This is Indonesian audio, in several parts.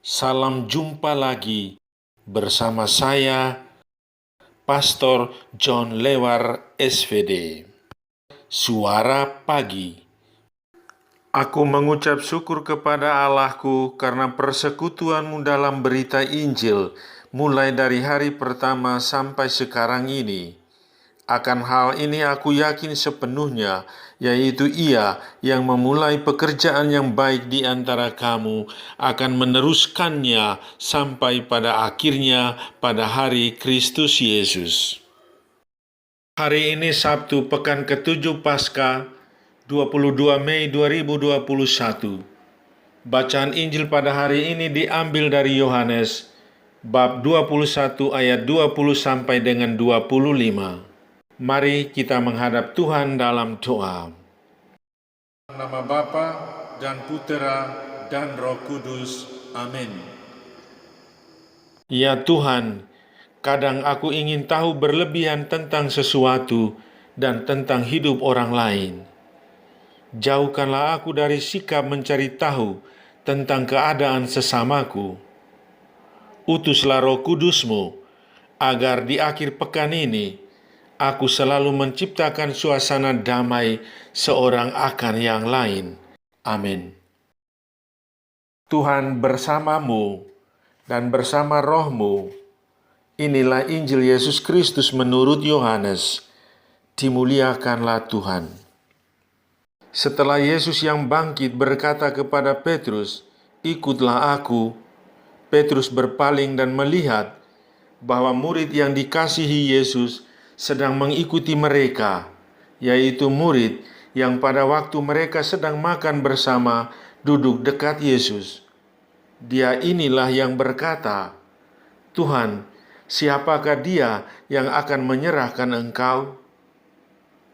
Salam jumpa lagi bersama saya, Pastor John Lewar SVD. Suara Pagi. Aku mengucap syukur kepada Allahku karena persekutuanmu dalam berita Injil, mulai dari hari pertama sampai sekarang ini. Akan hal ini aku yakin sepenuhnya, yaitu Ia yang memulai pekerjaan yang baik di antara kamu akan meneruskannya sampai pada akhirnya pada hari Kristus Yesus. Hari ini Sabtu pekan ke-7 Paskah, 22 Mei 2021. Bacaan Injil pada hari ini diambil dari Yohanes bab 21 ayat 20 sampai dengan 25. Mari kita menghadap Tuhan dalam doa. Nama Bapa dan Putera dan Roh Kudus. Amin. Ya Tuhan, kadang aku ingin tahu berlebihan tentang sesuatu dan tentang hidup orang lain. Jauhkanlah aku dari sikap mencari tahu tentang keadaan sesamaku. Utuslah Roh Kudus-Mu agar di akhir pekan ini aku selalu menciptakan suasana damai seorang akan yang lain. Amin. Tuhan bersamamu dan bersama rohmu. Inilah Injil Yesus Kristus menurut Yohanes. Dimuliakanlah Tuhan. Setelah Yesus yang bangkit berkata kepada Petrus, "Ikutlah aku," Petrus berpaling dan melihat bahwa murid yang dikasihi Yesus sedang mengikuti mereka, yaitu murid yang pada waktu mereka sedang makan bersama duduk dekat Yesus. Dia inilah yang berkata, "Tuhan, siapakah dia yang akan menyerahkan Engkau?"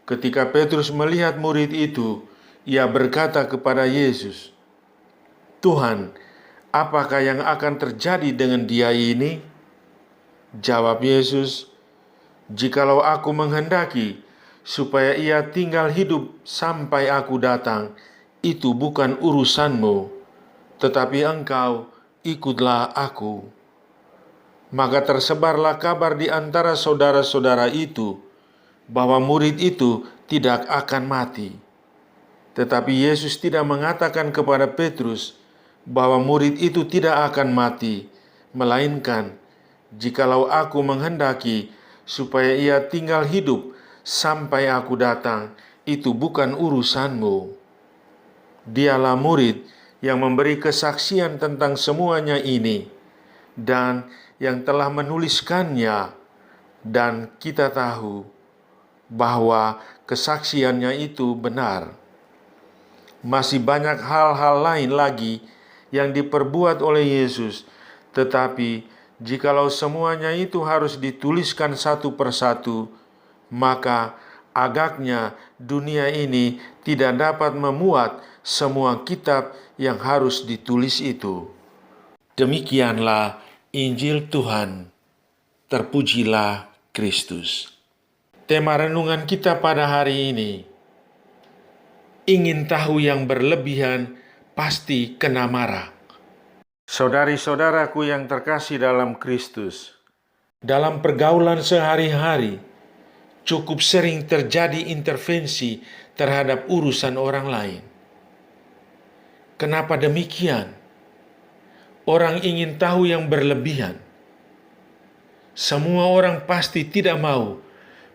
Ketika Petrus melihat murid itu, ia berkata kepada Yesus, "Tuhan, apakah yang akan terjadi dengan dia ini?" Jawab Yesus, "Jikalau aku menghendaki supaya ia tinggal hidup sampai aku datang, itu bukan urusanmu, tetapi engkau ikutlah aku." Maka tersebarlah kabar di antara saudara-saudara itu bahwa murid itu tidak akan mati. Tetapi Yesus tidak mengatakan kepada Petrus bahwa murid itu tidak akan mati, melainkan, "Jikalau aku menghendaki supaya ia tinggal hidup sampai aku datang, itu bukan urusanmu." Dialah murid yang memberi kesaksian tentang semuanya ini dan yang telah menuliskannya, dan kita tahu bahwa kesaksiannya itu benar. Masih banyak hal-hal lain lagi yang diperbuat oleh Yesus, tetapi jikalau semuanya itu harus dituliskan satu persatu, maka agaknya dunia ini tidak dapat memuat semua kitab yang harus ditulis itu. Demikianlah Injil Tuhan. Terpujilah Kristus. Tema renungan kita pada hari ini, ingin tahu yang berlebihan pasti kena marah. Saudari-saudaraku yang terkasih dalam Kristus, dalam pergaulan sehari-hari cukup sering terjadi intervensi terhadap urusan orang lain. Kenapa demikian? Orang ingin tahu yang berlebihan. Semua orang pasti tidak mau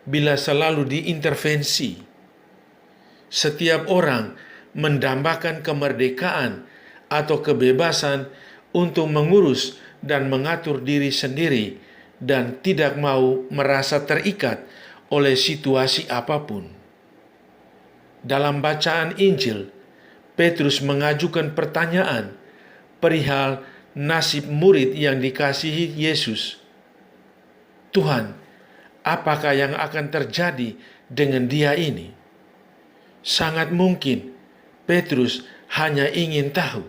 bila selalu diintervensi. Setiap orang mendambakan kemerdekaan atau kebebasan untuk mengurus dan mengatur diri sendiri dan tidak mau merasa terikat oleh situasi apapun. Dalam bacaan Injil, Petrus mengajukan pertanyaan perihal nasib murid yang dikasihi Yesus. "Tuhan, apakah yang akan terjadi dengan dia ini?" Sangat mungkin Petrus hanya ingin tahu.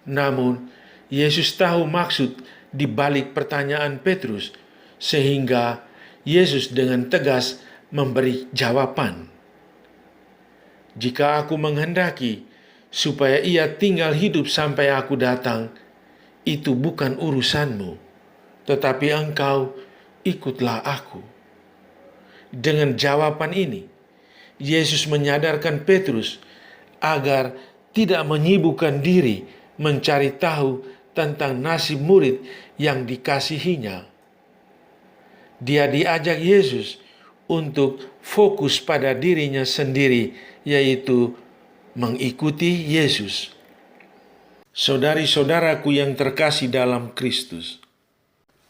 Namun, Yesus tahu maksud di balik pertanyaan Petrus, sehingga Yesus dengan tegas memberi jawaban. "Jika aku menghendaki supaya ia tinggal hidup sampai aku datang, itu bukan urusanmu, tetapi engkau ikutlah aku. Dengan jawaban ini, Yesus menyadarkan Petrus agar tidak menyibukkan diri mencari tahu tentang nasib murid yang dikasihinya. Dia diajak Yesus untuk fokus pada dirinya sendiri, yaitu mengikuti Yesus. Saudari-saudaraku yang terkasih dalam Kristus,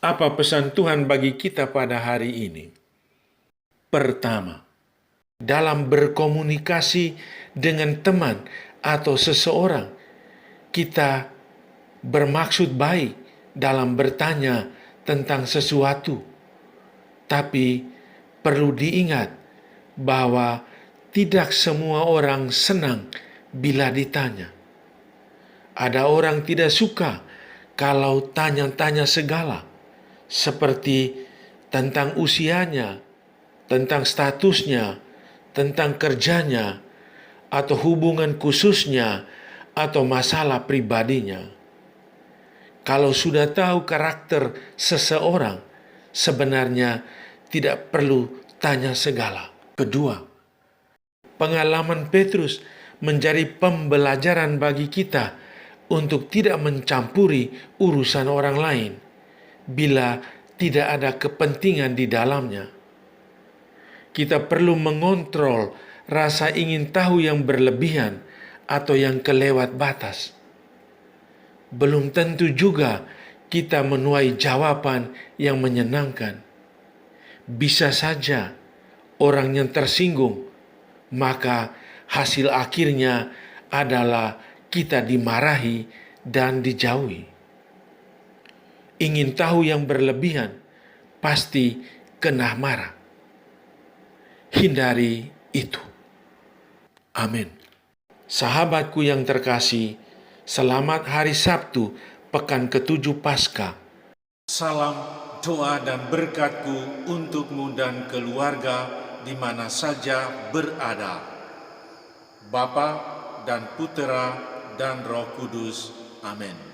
apa pesan Tuhan bagi kita pada hari ini? Pertama, dalam berkomunikasi dengan teman atau seseorang, kita bermaksud baik dalam bertanya tentang sesuatu, tapi perlu diingat bahwa tidak semua orang senang bila ditanya. Ada orang tidak suka kalau tanya-tanya segala, seperti tentang usianya, tentang statusnya, tentang kerjanya, atau hubungan khususnya, atau masalah pribadinya. Kalau sudah tahu karakter seseorang, sebenarnya tidak perlu tanya segala. Kedua, pengalaman Petrus menjadi pembelajaran bagi kita untuk tidak mencampuri urusan orang lain bila tidak ada kepentingan di dalamnya. Kita perlu mengontrol rasa ingin tahu yang berlebihan atau yang kelewat batas. Belum tentu juga kita menuai jawaban yang menyenangkan. Bisa saja orang yang tersinggung, maka hasil akhirnya adalah kita dimarahi dan dijauhi. Ingin tahu yang berlebihan pasti kena marah. Hindari itu. Amin. Sahabatku yang terkasih, selamat hari Sabtu, pekan ke-7 Paskah. Salam doa dan berkatku untukmu dan keluarga di mana saja berada. Bapa dan Putera dan Roh Kudus. Amin.